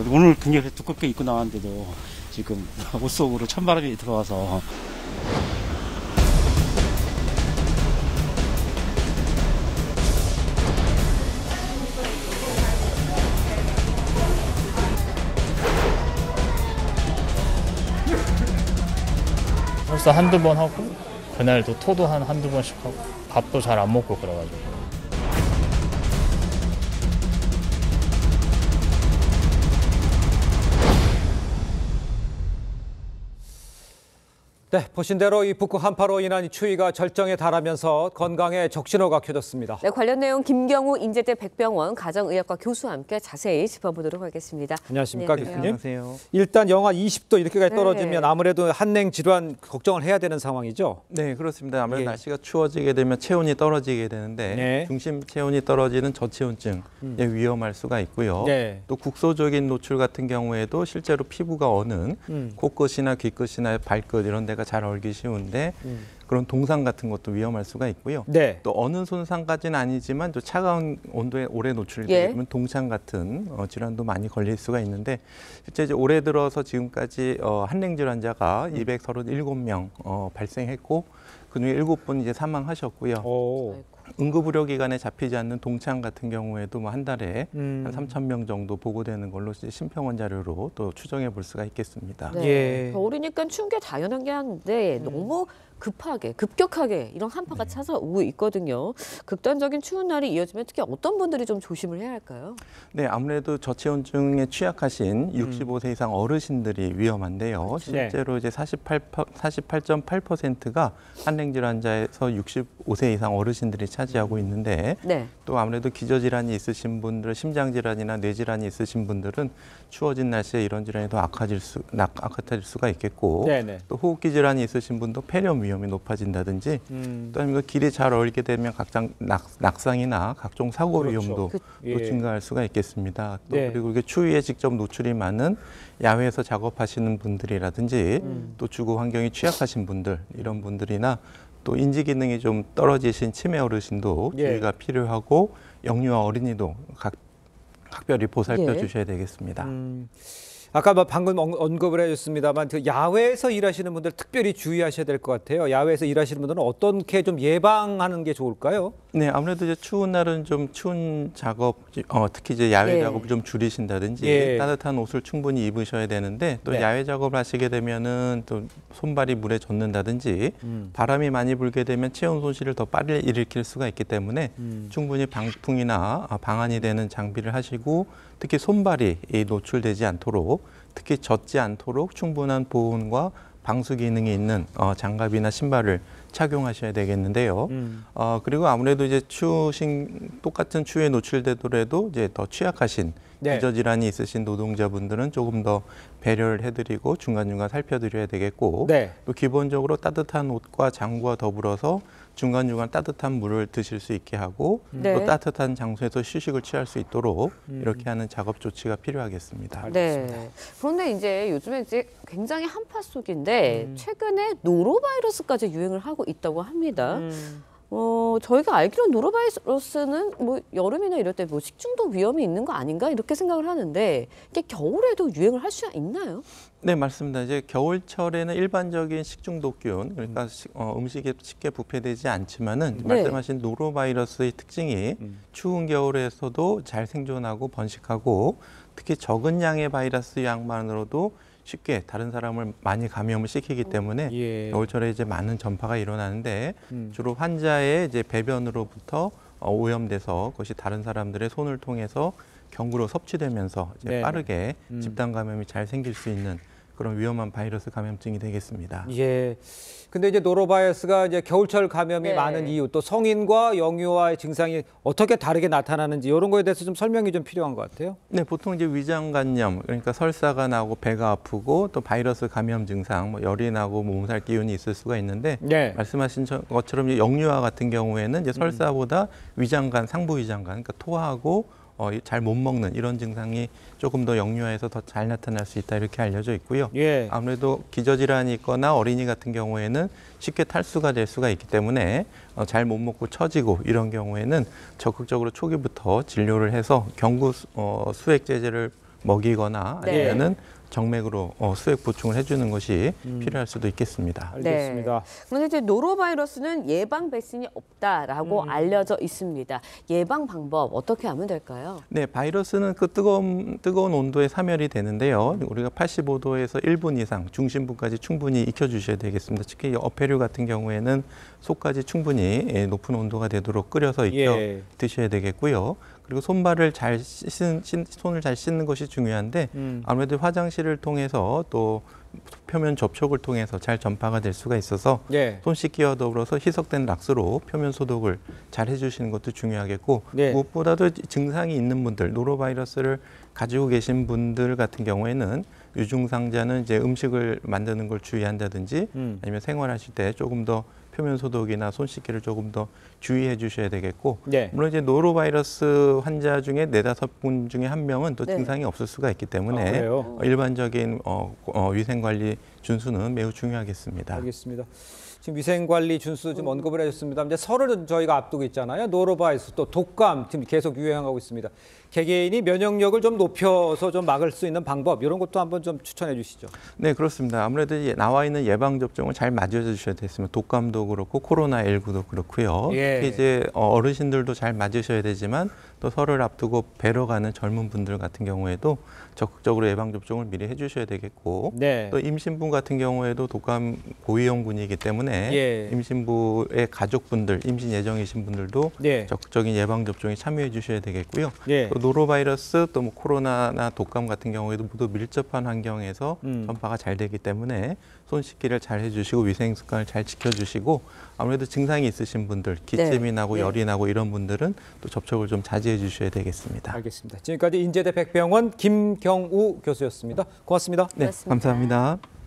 오늘 굉장히 두껍게 입고 나왔는데도 지금 옷 속으로 찬바람이 들어와서 설사 한두 번 하고 그날도 토도 한두 번씩 하고 밥도 잘 안 먹고 그래가지고. 네, 보신 대로 이 북극 한파로 인한 이 추위가 절정에 달하면서 건강에 적신호가 켜졌습니다. 네, 관련 내용 김경우 인제대 백병원 가정의학과 교수와 함께 자세히 짚어보도록 하겠습니다. 안녕하십니까, 안녕하세요. 교수님? 안녕하세요. 일단 영하 20도 이렇게까지 떨어지면 네. 아무래도 한냉 질환 걱정을 해야 되는 상황이죠. 네, 그렇습니다. 아무래도 예. 날씨가 추워지게 되면 체온이 떨어지게 되는데 네. 중심 체온이 떨어지는 저체온증에 위험할 수가 있고요. 네. 또 국소적인 노출 같은 경우에도 실제로 피부가 어는 코끝이나 귀끝이나 발끝 이런 데가 잘 얼기 쉬운데 그런 동상 같은 것도 위험할 수가 있고요. 네. 또 어느 손상까지는 아니지만 또 차가운 온도에 오래 노출되게 예. 되면 동창 같은 질환도 많이 걸릴 수가 있는데 실제 이제 올해 들어서 지금까지 한랭 질환자가 237명 발생했고 그중에 7분 이제 사망하셨고요. 오. 응급의료 기관에 잡히지 않는 동창 같은 경우에도 뭐 한 달에 한 3,000명 정도 보고되는 걸로 이제 심평원 자료로 또 추정해 볼 수가 있겠습니다. 네. 예. 겨울이니까 추운 게 당연한 게 한데 너무 급하게 급격하게 이런 한파가 찾아오고 있거든요. 극단적인 추운 날이 이어지면 특히 어떤 분들이 좀 조심을 해야 할까요? 네, 아무래도 저체온증에 취약하신 65세 이상 어르신들이 위험한데요. 실제로 이제 48.8%가 한랭 질환자에서 65세 이상 어르신들이 차지하고 있는데 네. 또 아무래도 기저질환이 있으신 분들, 심장질환이나 뇌질환이 있으신 분들은 추워진 날씨에 이런 질환이 더 악화질 수가 있겠고 네네. 또 호흡기 질환이 있으신 분도 폐렴 위험이 높아진다든지 또 아니면 길이 잘 얼게 되면 각종 낙상이나 각종 사고 그렇죠. 위험도 예. 또 증가할 수가 있겠습니다. 또 네. 그리고 이게 추위에 직접 노출이 많은 야외에서 작업하시는 분들이라든지 또 주거 환경이 취약하신 분들 이런 분들이나 또 인지 기능이 좀 떨어지신 치매 어르신도 예. 주의가 필요하고 영유아 어린이도 각별히 보살펴 예. 주셔야 되겠습니다. 아까 뭐 방금 언급을 해줬습니다만 그 야외에서 일하시는 분들 특별히 주의하셔야 될 것 같아요. 야외에서 일하시는 분들은 어떻게 좀 예방하는 게 좋을까요? 네, 아무래도 이제 추운 날은 좀 추운 작업, 특히 이제 야외 예. 작업을 좀 줄이신다든지 예. 따뜻한 옷을 충분히 입으셔야 되는데 또 네. 야외 작업을 하시게 되면은 또 손발이 물에 젖는다든지 바람이 많이 불게 되면 체온 손실을 더 빨리 일으킬 수가 있기 때문에 충분히 방풍이나 방한이 되는 장비를 하시고 특히 손발이 노출되지 않도록 특히 젖지 않도록 충분한 보온과 방수 기능이 있는 장갑이나 신발을 착용하셔야 되겠는데요. 그리고 아무래도 이제 똑같은 추위에 노출되더라도 이제 더 취약하신 네. 기저질환이 있으신 노동자분들은 조금 더 배려를 해드리고 중간중간 살펴드려야 되겠고 네. 또 기본적으로 따뜻한 옷과 장구와 더불어서 중간중간 따뜻한 물을 드실 수 있게 하고 네. 또 따뜻한 장소에서 휴식을 취할 수 있도록 이렇게 하는 작업 조치가 필요하겠습니다. 네. 그런데 이제 요즘에 이제 굉장히 한파 속인데 최근에 노로바이러스까지 유행을 하고 있다고 합니다. 저희가 알기로 노로바이러스는 뭐 여름이나 이럴 때 뭐 식중독 위험이 있는 거 아닌가 이렇게 생각을 하는데 이게 겨울에도 유행을 할 수 있나요? 네, 맞습니다. 이제 겨울철에는 일반적인 식중독균, 그러니까 음식에 쉽게 부패되지 않지만은 네. 말씀하신 노로바이러스의 특징이 추운 겨울에서도 잘 생존하고 번식하고 특히 적은 양의 바이러스 양만으로도 쉽게 다른 사람을 많이 감염을 시키기 때문에 예. 겨울철에 이제 많은 전파가 일어나는데 주로 환자의 이제 배변으로부터 오염돼서 그것이 다른 사람들의 손을 통해서 경구로 섭취되면서 이제 네네. 빠르게 집단 감염이 잘 생길 수 있는 그런 위험한 바이러스 감염증이 되겠습니다. 예. 근데 이제 노로바이러스가 이제 겨울철 감염이 네. 많은 이유, 또 성인과 영유아의 증상이 어떻게 다르게 나타나는지 이런 거에 대해서 좀 설명이 좀 필요한 것 같아요. 네, 보통 이제 위장 감염, 그러니까 설사가 나고 배가 아프고 또 바이러스 감염 증상, 뭐 열이 나고 몸살 기운이 있을 수가 있는데 네. 말씀하신 것처럼 이제 영유아 같은 경우에는 이제 설사보다 위장관, 상부 위장관, 그러니까 토하고 잘 못 먹는 이런 증상이 조금 더 영유아에서 더 잘 나타날 수 있다 이렇게 알려져 있고요. 예. 아무래도 기저질환이 있거나 어린이 같은 경우에는 쉽게 탈수가 될 수가 있기 때문에 잘 못 먹고 처지고 이런 경우에는 적극적으로 초기부터 진료를 해서 경구 수액 제제를 먹이거나 네. 아니면은 정맥으로 수액 보충을 해주는 것이 필요할 수도 있겠습니다. 알겠습니다. 그런데 이제 노로바이러스는 예방 백신이 없다라고 알려져 있습니다. 예방 방법 어떻게 하면 될까요? 네, 바이러스는 그 뜨거운 온도에 사멸이 되는데요. 우리가 85도에서 1분 이상 중심부까지 충분히 익혀주셔야 되겠습니다. 특히 어패류 같은 경우에는 속까지 충분히 높은 온도가 되도록 끓여서 익혀 예. 드셔야 되겠고요. 그리고 손을 잘 씻는 것이 중요한데 아무래도 화장실을 통해서 또 표면 접촉을 통해서 잘 전파가 될 수가 있어서 예. 손 씻기와 더불어서 희석된 락스로 표면 소독을 잘 해주시는 것도 중요하겠고 네. 무엇보다도 증상이 있는 분들, 노로바이러스를 가지고 계신 분들 같은 경우에는 유증상자는 이제 음식을 만드는 걸 주의한다든지 아니면 생활하실 때 조금 더 표면 소독이나 손 씻기를 조금 더 주의해 주셔야 되겠고 네. 물론 이제 노로바이러스 환자 중에 4-5분 중에 한 명은 또 네. 증상이 없을 수가 있기 때문에 그래요? 일반적인 위생관리 준수는 매우 중요하겠습니다. 알겠습니다. 지금 위생관리 준수 좀 언급을 해줬습니다. 이제 설을 저희가 앞두고 있잖아요. 노로바이러스 또 독감 지금 계속 유행하고 있습니다. 개개인이 면역력을 좀 높여서 좀 막을 수 있는 방법 이런 것도 한번 좀 추천해 주시죠. 네, 그렇습니다. 아무래도 나와 있는 예방 접종을 잘 맞아 주셔야 되겠습니다. 독감도 그렇고 코로나19도 그렇고요. 예. 특히 이제 어르신들도 잘 맞으셔야 되지만 또 설을 앞두고 뵈러 가는 젊은 분들 같은 경우에도 적극적으로 예방 접종을 미리 해 주셔야 되겠고 네. 또 임신부 같은 경우에도 독감 고위험군이기 때문에 예. 임신부의 가족분들, 임신 예정이신 분들도 네. 적극적인 예방 접종에 참여해 주셔야 되겠고요. 예. 또 노로바이러스 또 뭐 코로나나 독감 같은 경우에도 모두 밀접한 환경에서 전파가 잘 되기 때문에 손 씻기를 잘 해주시고 위생 습관을 잘 지켜주시고 아무래도 증상이 있으신 분들 기침이 나고 네. 열이 나고 이런 분들은 또 접촉을 좀 자제해 주셔야 되겠습니다. 알겠습니다. 지금까지 인제대 백병원 김경우 교수였습니다. 고맙습니다. 네, 고맙습니다. 감사합니다.